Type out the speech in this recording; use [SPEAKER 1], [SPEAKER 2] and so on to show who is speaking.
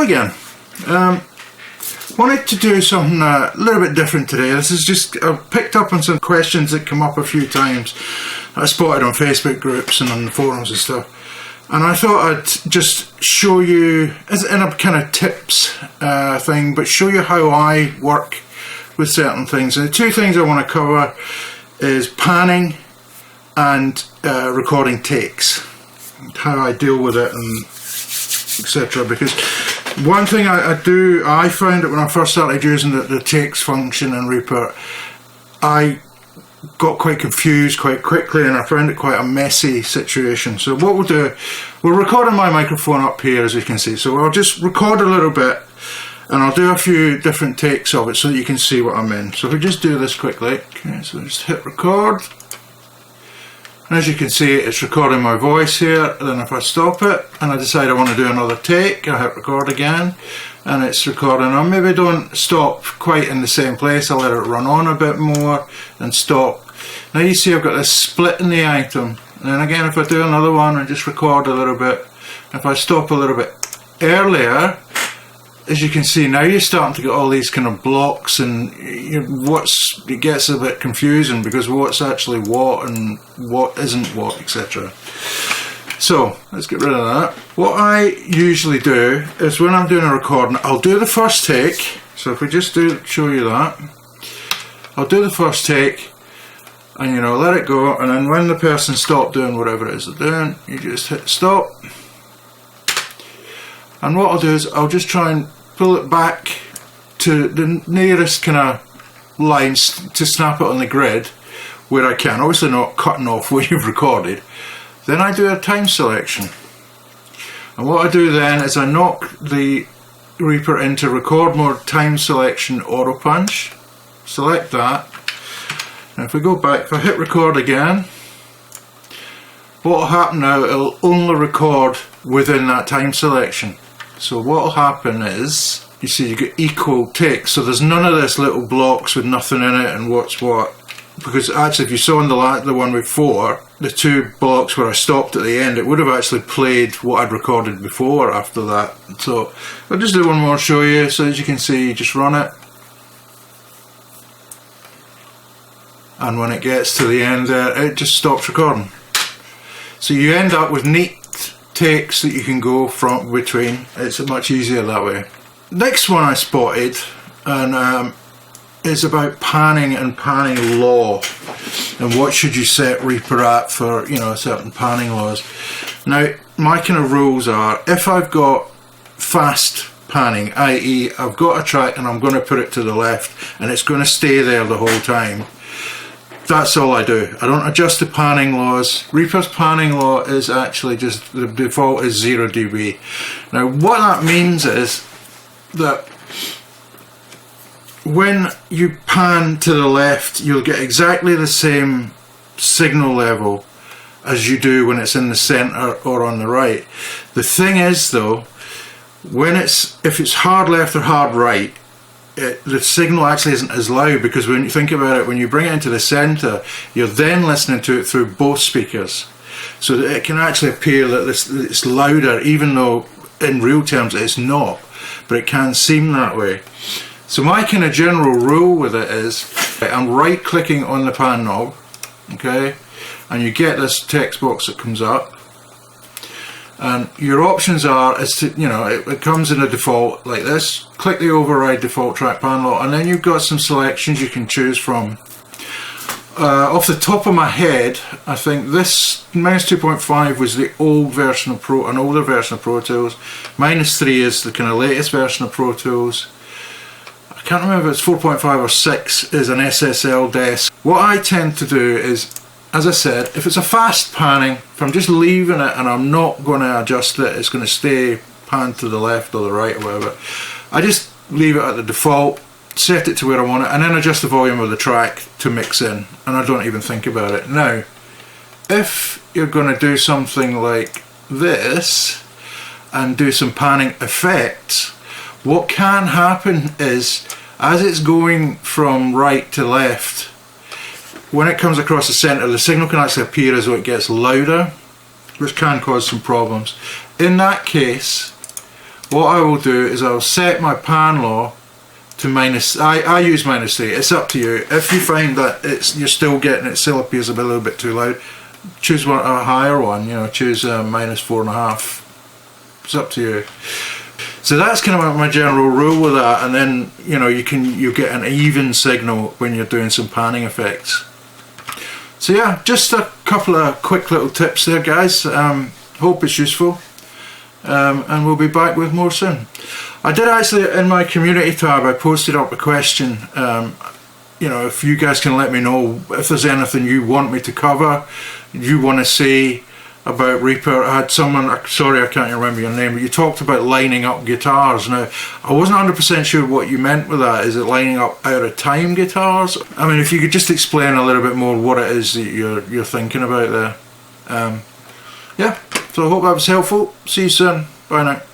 [SPEAKER 1] again. Wanted to do something a little bit different today. This is just, I've picked up on some questions that come up a few times. I spotted on Facebook groups and on the forums and stuff. And I thought I'd just show you, as in a kind of tips thing, but show you how I work with certain things. And the two things I want to cover is panning and recording takes, how I deal with it and etc. Because one thing I found that when I first started using the takes function in Reaper, I got quite confused quite quickly and I found it quite a messy situation. So what we'll do, we're recording my microphone up here, as you can see, so I'll just record a little bit and I'll do a few different takes of it so that you can see what I'm in. So if we just do this quickly, okay, so just hit record. And as you can see, it's recording my voice here. Then if I stop it and I decide I want to do another take, I hit record again and it's recording. I maybe don't stop quite in the same place, I'll let it run on a bit more and stop. Now you see I've got this split in the item, and then again if I do another one and just record a little bit, if I stop a little bit earlier, as you can see now you're starting to get all these kind of blocks and it gets a bit confusing because what's actually what and what isn't what, etc. So let's get rid of that. What I usually do is when I'm doing a recording, I'll do the first take. So if we just show you that, I'll do the first take and let it go, and then when the person stopped doing whatever it is they're doing, you just hit stop. And what I'll do is I'll just try and pull it back to the nearest kind of lines to snap it on the grid where I can, obviously not cutting off where you've recorded. Then I do a time selection, and what I do then is I knock the Reaper into record mode time selection auto punch, select that, and if we go back, if I hit record again, what will happen now, it'll only record within that time selection. So what will happen is, you see you get equal takes, so there's none of this little blocks with nothing in it and what's what. Because actually if you saw in the one before, the two blocks where I stopped at the end, it would have actually played what I'd recorded before after that. So I'll just do one more show you, so as you can see, you just run it. And when it gets to the end there, it just stops recording. So you end up with neat takes that you can go from between. It's much easier that way. Next one I spotted and is about panning and panning law and what should you set Reaper at for certain panning laws. Now my kind of rules are, if I've got fast panning, i.e. I've got a track and I'm going to put it to the left and it's going to stay there the whole time, that's all I do. I don't adjust the panning laws. Reaper's panning law is actually just, the default is 0 dB. Now what that means is that when you pan to the left, you'll get exactly the same signal level as you do when it's in the center or on the right. The thing is though, if it's hard left or hard right, the signal actually isn't as loud, because when you think about it, when you bring it into the center, you're then listening to it through both speakers, so that it can actually appear that it's louder, even though in real terms it's not, but it can seem that way. So my kind of general rule with it is, I'm right clicking on the pan knob, okay, and you get this text box that comes up, and your options are, it comes in a default like this. Click the override default track pan law, and then you've got some selections you can choose from. Off the top of my head, I think this -2.5 was the old version of an older version of Pro Tools. -3 is the kind of latest version of Pro Tools. I can't remember if it's 4.5 or 6 is an SSL desk. What I tend to do is, as I said, if it's a fast panning, if I'm just leaving it and I'm not going to adjust it, it's going to stay panned to the left or the right or whatever, I just leave it at the default, set it to where I want it, and then adjust the volume of the track to mix in, and I don't even think about it. Now, if you're going to do something like this and do some panning effects, what can happen is, as it's going from right to left, when it comes across the center, the signal can actually appear as though it gets louder, which can cause some problems. In that case, what I will do is I'll set my pan law to minus, I use -3, it's up to you. If you find that you're still getting it still appears a little bit too loud, choose a higher one, you know, choose -4.5. It's up to you. So that's kind of my general rule with that, and then you know you get an even signal when you're doing some panning effects. So yeah, just a couple of quick little tips there, guys. Hope it's useful, and we'll be back with more soon. I did actually, in my community tab, I posted up a question. You know, if you guys can let me know if there's anything you want me to cover, you want to see about Reaper. I had someone, sorry I can't remember your name, but you talked about lining up guitars. Now, I wasn't 100% sure what you meant with that. Is it lining up out of time guitars? I mean, if you could just explain a little bit more what it is that you're thinking about there. Yeah, so I hope that was helpful. See you soon. Bye now.